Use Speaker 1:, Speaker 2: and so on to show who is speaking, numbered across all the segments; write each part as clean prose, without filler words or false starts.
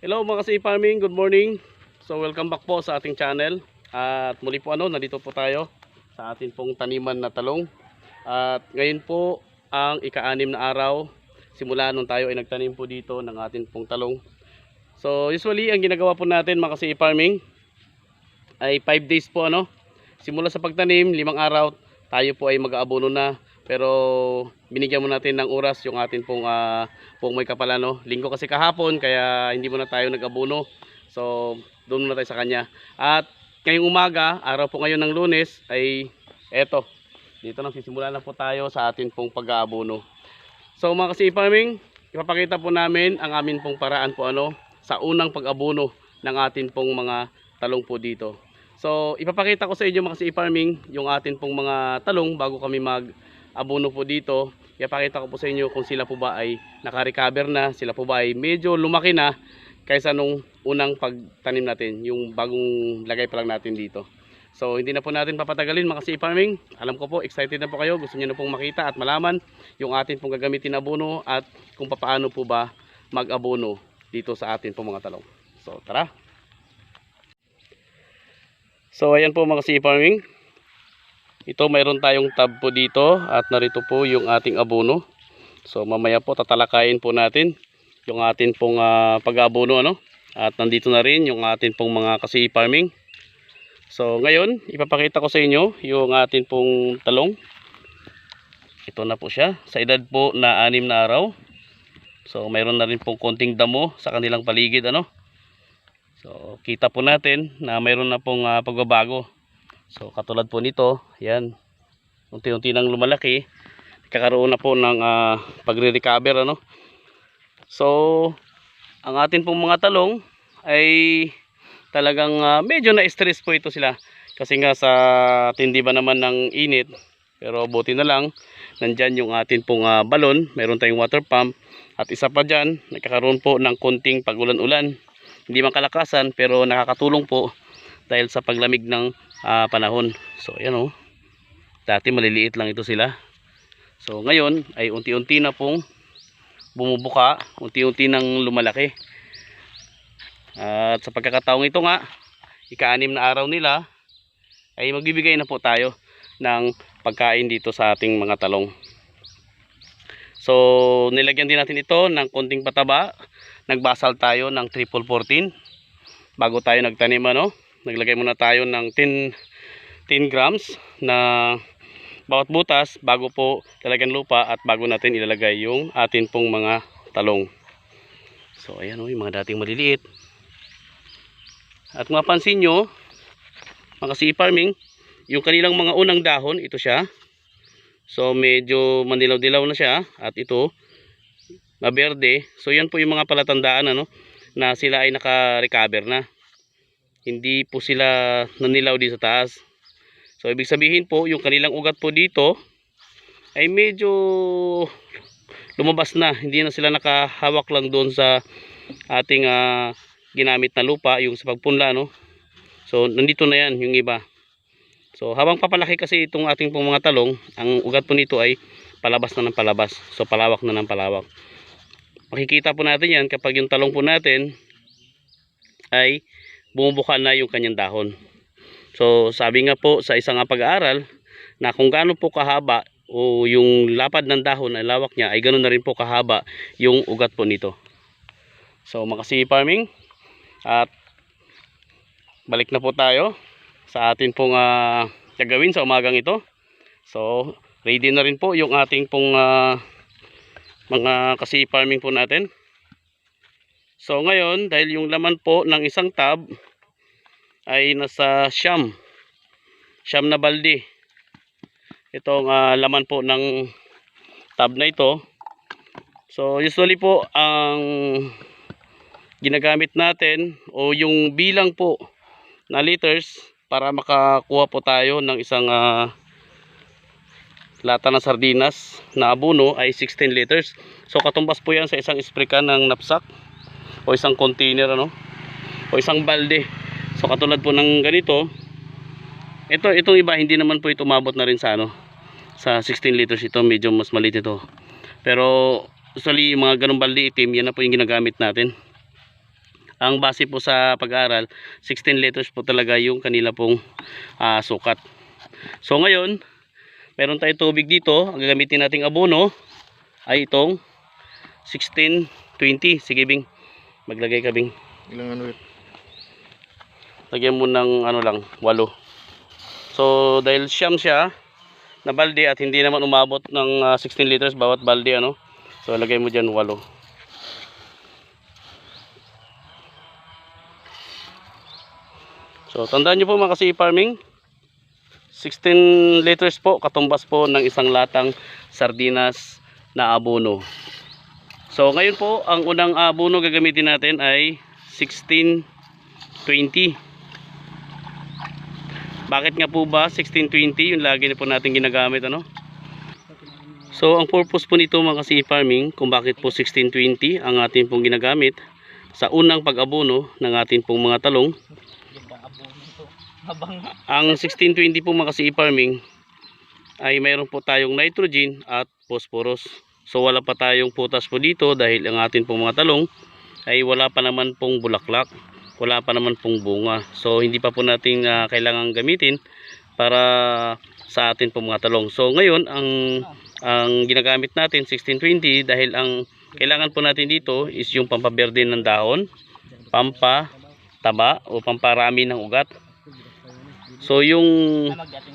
Speaker 1: Hello mga ka-farming, good morning. So welcome back po sa ating channel. At muli po nandito po tayo sa ating pong taniman na talong. At ngayon po ang ika-6 na araw simula nung tayo ay nagtanim po dito ng ating pong talong. So usually ang ginagawa po natin mga ka-farming ay 5 days po simula sa pagtanim, 5 araw tayo po ay mag-aabono na. Pero binigyan mo natin ng oras yung atin pong may kapal linggo kasi kahapon, kaya hindi mo na tayo nag-abono. So doon muna tayo sa kanya. At ngayong umaga, araw po ngayon ng Lunes, ay eto, dito nang sisimula na po tayo sa atin pong pag-aabono. So mga ka-farming, ipapakita po namin ang amin pong paraan po sa unang pag-abono ng atin pong mga talong po dito. So ipapakita ko sa inyo mga ka-farming yung atin pong mga talong bago kami mag-abono po dito. Ipapakita ko po sa inyo kung sila po ba ay naka-recover na, sila po ba ay medyo lumaki na kaysa nung unang pagtanim natin, yung bagong lagay pa lang natin dito. So hindi na po natin papatagalin mga ka-farming. Alam ko po excited na po kayo, gusto niyo na pong makita at malaman yung atin pong gagamitin na abono at kung paano po ba mag-abono dito sa atin pong mga talong. So tara. So ayan po mga ka-farming. Ito mayroon tayong tab po dito at narito po yung ating abono. So mamaya po tatalakayin po natin yung atin pong pag-abono At nandito na rin yung atin pong mga ka-farming. So ngayon ipapakita ko sa inyo yung atin pong talong. Ito na po siya sa edad po na 6 na araw. So mayroon na rin pong konting damo sa kanilang paligid So kita po natin na mayroon na pong pagbabago. So katulad po nito, yan. Unti-unti nang lumalaki, kakaroon na po ng pagre-recover So ang atin pong mga talong ay talagang medyo na-stress po ito sila. Kasi nga sa tindi ba naman ng init, pero buti na lang nandyan yung atin pong balon, mayroon tayong water pump. At isa pa dyan, nagkakaroon po ng konting pag-ulan-ulan. Hindi man kalakasan pero nakakatulong po dahil sa paglamig ng panahon. So ayan dati maliliit lang ito sila. So ngayon ay unti-unti na pong bumubuka, unti-unti nang lumalaki. At sa pagkakataong ito nga, ika-6 na araw nila, ay magbibigay na po tayo ng pagkain dito sa ating mga talong. So nilagyan din natin ito ng konting pataba. Nagbasal tayo ng triple 14 bago tayo nagtanim Naglagay muna tayo ng 10 grams na bawat butas bago po lalagyan lupa at bago natin ilalagay yung atin pong mga talong. So ayan yung mga dating maliliit. At mapansin nyo mga ka-farming, yung kanilang mga unang dahon, ito siya. So medyo manilaw-dilaw na siya at ito na berde. So yan po yung mga palatandaan na sila ay naka-recover na. Hindi po sila nanilaw di sa taas. So ibig sabihin po yung kanilang ugat po dito ay medyo lumabas na. Hindi na sila nakahawak lang doon sa ating ginamit na lupa, yung sa pagpunla So nandito na yan yung iba. So habang papalaki kasi itong ating pong mga talong, ang ugat po nito ay palabas na ng palabas. So palawak na ng palawak. Makikita po natin yan kapag yung talong po natin ay bumubuka na yung kanyang dahon. So sabi nga po sa isang pag-aaral na kung gaano po kahaba o yung lapad ng dahon ay lawak niya, ay ganoon na rin po kahaba yung ugat po nito. So mga ka-farming, at balik na po tayo sa atin pong gagawin sa umagang ito. So ready na rin po yung ating pong mga ka-farming po natin. So ngayon, dahil yung laman po ng isang tab ay nasa siyam na balde. Itong laman po ng tab na ito. So usually po ang ginagamit natin o yung bilang po na liters para makakuha po tayo ng isang lata ng sardinas na abono ay 16 liters. So katumbas po yan sa isang spray can ng knapsack o isang container o isang balde. So katulad po ng ganito, itong iba hindi naman po ito umabot na rin sa sa 16 liters. Ito medyo mas maliit ito. Pero usually mga ganung balde itim, yan na po yung ginagamit natin. ang base po sa pag-aaral 16 liters po talaga yung kanila pong sukat. So ngayon meron tayong tubig dito. Ang gagamitin nating abono ay itong 1620. Sige Bing, maglagay ka Bing.
Speaker 2: Ilang ano ito?
Speaker 1: Lagyan mo ng ano lang, 8. So dahil siyam siya na balde at hindi naman umabot ng 16 liters bawat balde ano. So lagay mo diyan 8. So tandaan niyo po mga kasi farming, 16 liters po katumbas po ng isang latang sardinas na abono. So ngayon po ang unang abono gagamitin natin ay 1620. Bakit nga po ba 1620? Yung lagi na po natin ginagamit ano. So ang purpose po nito mga kasi farming, kung bakit po 1620 ang atin pong ginagamit sa unang pag-abono ng atin pong mga talong. Ang 1620 po mga kasi farming ay mayroon po tayong nitrogen at phosphorus. So wala pa tayong potas po dito dahil ang atin pong mga talong ay wala pa naman pong bulaklak, wala pa naman pong bunga. So hindi pa po natin kailangan gamitin para sa atin pong mga talong. So ngayon ang ginagamit natin 1620 dahil ang kailangan po natin dito is yung pampaberde ng dahon, pampataba o pamparami ng ugat. So yung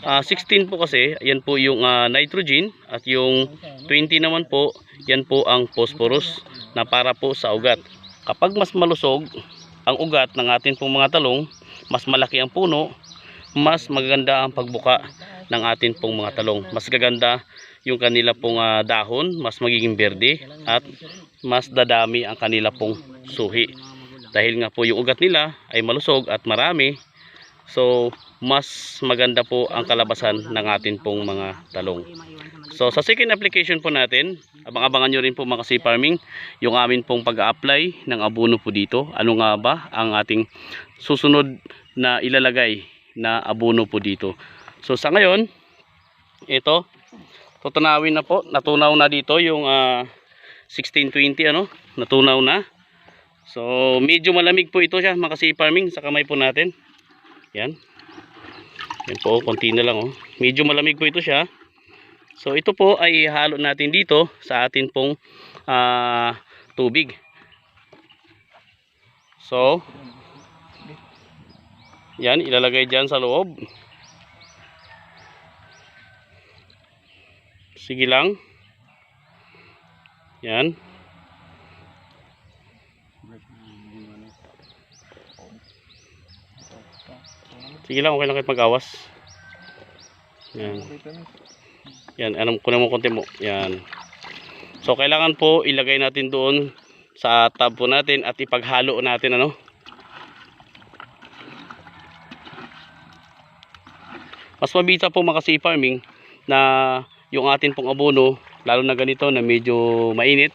Speaker 1: 16 po kasi, yan po yung nitrogen at yung 20 naman po, yan po ang phosphorus na para po sa ugat. Kapag mas malusog ang ugat ng atin pong mga talong, mas malaki ang puno, mas maganda ang pagbuka ng atin pong mga talong. Mas gaganda yung kanila pong dahon, mas magiging berde at mas dadami ang kanila pong suhi. Dahil nga po yung ugat nila ay malusog at marami, so mas maganda po ang kalabasan ng atin pong mga talong. So sa second application po natin, abang-abangan nyo rin po mga kasi farming yung amin pong pag-a-apply ng abono po dito. Ano nga ba ang ating susunod na ilalagay na abono po dito. So sa ngayon, ito, tutunawin na po, natunaw na dito yung 1620 ano, natunaw na. So medyo malamig po ito siya mga kasi farming sa kamay po natin. Yan. Yan po, konti na lang oh. Medyo malamig po ito siya. So ito po ay halo natin dito sa atin pong tubig. So yan, ilalagay dyan sa loob. Sige lang. Yan. Sige lang, okay lang kahit mag-awas. Yan. Yan, anong kunin mo konti mo. Yan. So kailangan po ilagay natin doon sa tab po natin at ipaghalo natin ano. Mas mabisa po mga kasi farming na yung atin pong abono, lalo na ganito na medyo mainit,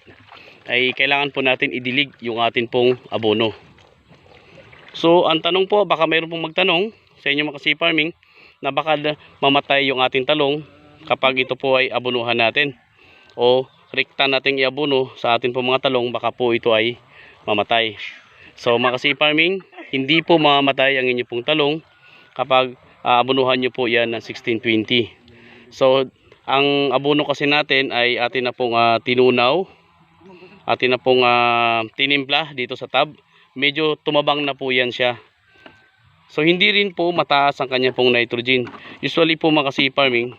Speaker 1: ay kailangan po natin idilig yung atin pong abono. So ang tanong po, baka mayroon pong magtanong sa inyo mga kasi farming na baka mamatay yung ating talong kapag ito po ay abonuhan natin o rekta nating iabono sa atin po mga talong, baka po ito ay mamatay. So mga kasi farming, hindi po mamamatay ang inyo pong talong kapag abonuhan nyo po yan ng 1620. So ang abono kasi natin ay atin na pong tinunaw, atin na pong tinimpla dito sa tab. Medyo tumabang na po yan siya. So hindi rin po mataas ang kanya pong nitrogen. Usually po mga kasi farming,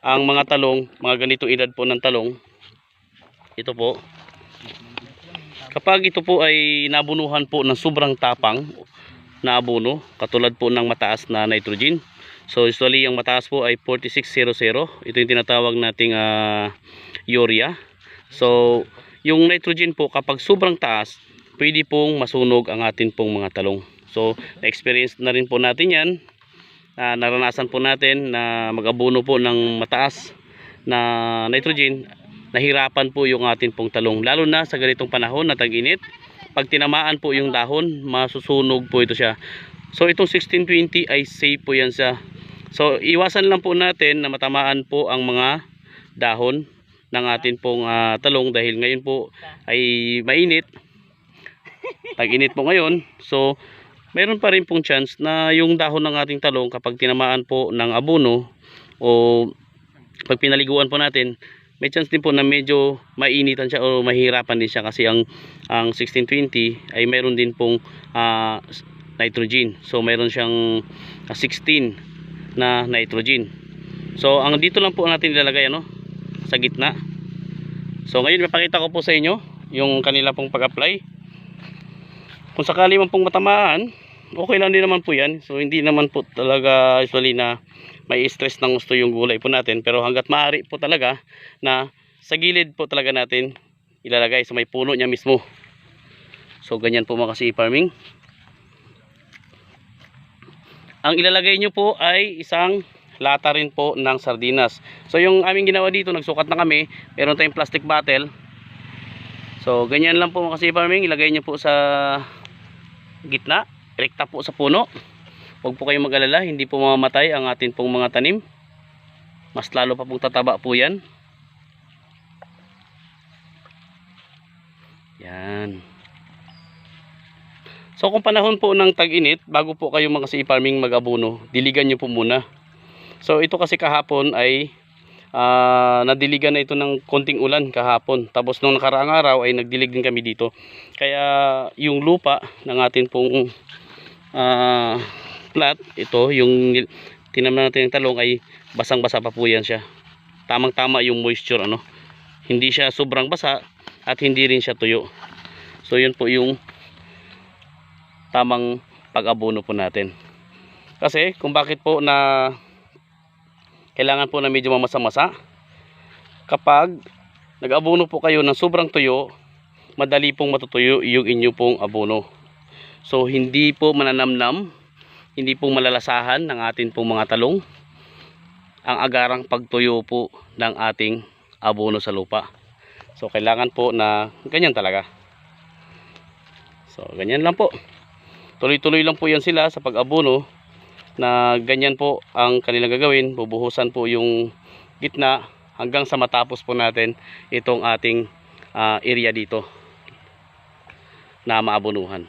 Speaker 1: ang mga talong, mga ganitong edad po ng talong, ito po, kapag ito po ay nabunuhan po ng sobrang tapang na abono, katulad po ng mataas na nitrogen. So usually yung mataas po ay 4600. Ito yung tinatawag nating urea. So yung nitrogen po kapag sobrang taas, pwede pong masunog ang atin pong mga talong. So na-experience na rin po natin yan. Naranasan po natin na mag-abono po ng mataas na nitrogen. Nahirapan po yung atin pong talong. Lalo na sa ganitong panahon na tag-init. Pag tinamaan po yung dahon, masusunog po ito siya. So itong 1620 ay safe po yan siya. So iwasan lang po natin na matamaan po ang mga dahon ng atin pong talong dahil ngayon po ay mainit. tag-init po ngayon. So meron pa rin pong chance na yung dahon ng ating talong kapag tinamaan po ng abono o pag pinaliguan po natin, may chance din po na medyo mainitan siya o mahirapan din siya kasi ang 1620 ay meron din pong nitrogen. So meron siyang 16 na nitrogen. So ang dito lang po natin ilalagay sa gitna. So ngayon ipakita ko po sa inyo yung kanila pong pag-apply. Kung sakali man pong matamaan, okay lang din naman po yan. So hindi naman po talaga usually na may stress ng gusto yung gulay po natin, pero hanggat maaari po talaga na sa gilid po talaga natin ilalagay sa may puno niya mismo. So ganyan po mga kasi farming. Ang ilalagay nyo po ay isang lata rin po ng sardinas. So yung aming ginawa dito, nagsukat na kami, meron tayong plastic bottle. So ganyan lang po mga kasi farming, ilagay nyo po sa gitna, rekta po sa puno. Huwag po kayong mag-alala, hindi po mamamatay ang atin pong mga tanim. Mas lalo pa pong tataba po yan. Yan. So kung panahon po ng tag-init, bago po kayo mga kasi farming mag-abono, diligan nyo po muna. So ito kasi kahapon ay nadiligan na ito ng konting ulan kahapon. Tapos nung nakaraang araw ay nagdilig din kami dito. Kaya yung lupa ng atin pong plat, ito yung tinamnan natin ng talong ay basang-basa pa po yan siya. Tamang-tama yung moisture Hindi siya sobrang basa at hindi rin siya tuyo. So yun po yung tamang pag-abono po natin. Kasi kung bakit po na kailangan po na medyo mamasa-masa, kapag nag-abono po kayo ng sobrang tuyo, madali pong matutuyo yung inyo pong abono. So hindi po mananamnam, hindi po malalasahan ng atin pong mga talong ang agarang pagtuyo po ng ating abono sa lupa. So kailangan po na ganyan talaga. So ganyan lang po. Tuloy-tuloy lang po yan sila sa pag-abono, na ganyan po ang kanilang gagawin. Bubuhusan po yung gitna hanggang sa matapos po natin itong ating area dito na maabonuhan.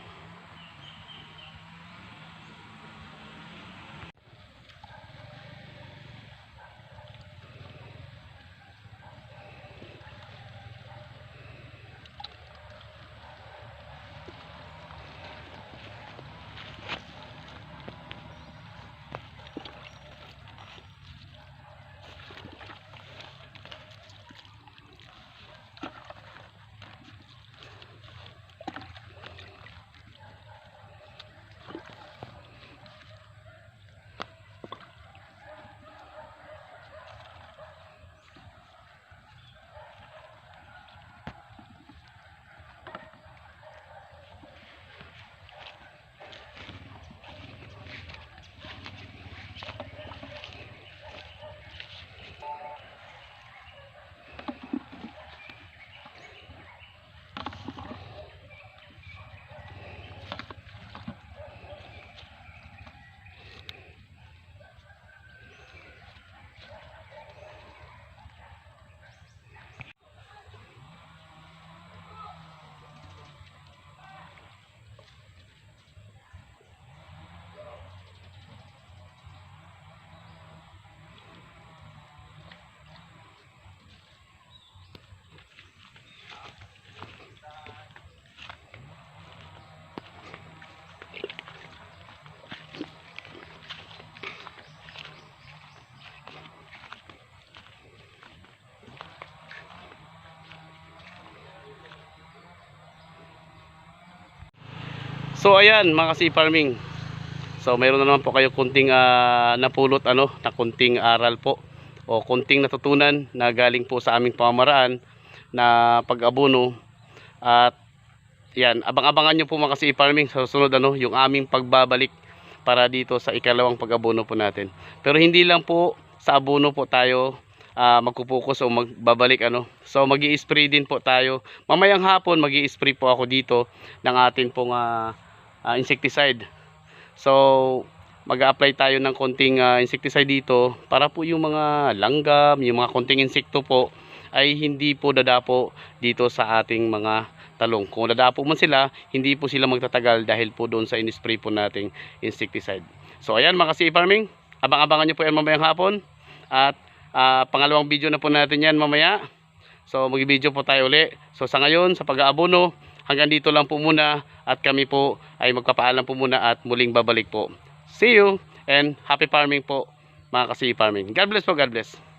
Speaker 1: So ayan mga kasi farming. So mayroon na naman po kayo kunting napulot na kunting aral po o kunting natutunan na galing po sa aming pamamaraan na pag-abono. At yan, abang-abangan nyo po mga kasi farming sa susunod yung aming pagbabalik para dito sa ikalawang pag-abono po natin. Pero hindi lang po sa abono po tayo magkupokus o magbabalik So magi-spray din po tayo. Mamayang hapon magi-spray po ako dito ng atin pong insecticide. So mag-a-apply tayo ng konting insecticide dito para po yung mga langgam, yung mga konting insekto po ay hindi po dadapo dito sa ating mga talong. Kung dadapo man sila, hindi po sila magtatagal dahil po doon sa in-spray po nating insecticide. So ayan mga ka-CA Farming, abang-abangan nyo po yan mamayang hapon. At pangalawang video na po natin yan mamaya. So mag-video po tayo uli. So sa ngayon, sa pag-aabono, hanggang dito lang po muna. At kami po ay magpapaalam po muna at muling babalik po. See you and happy farming po mga ka-CA Farming. God bless po, God bless.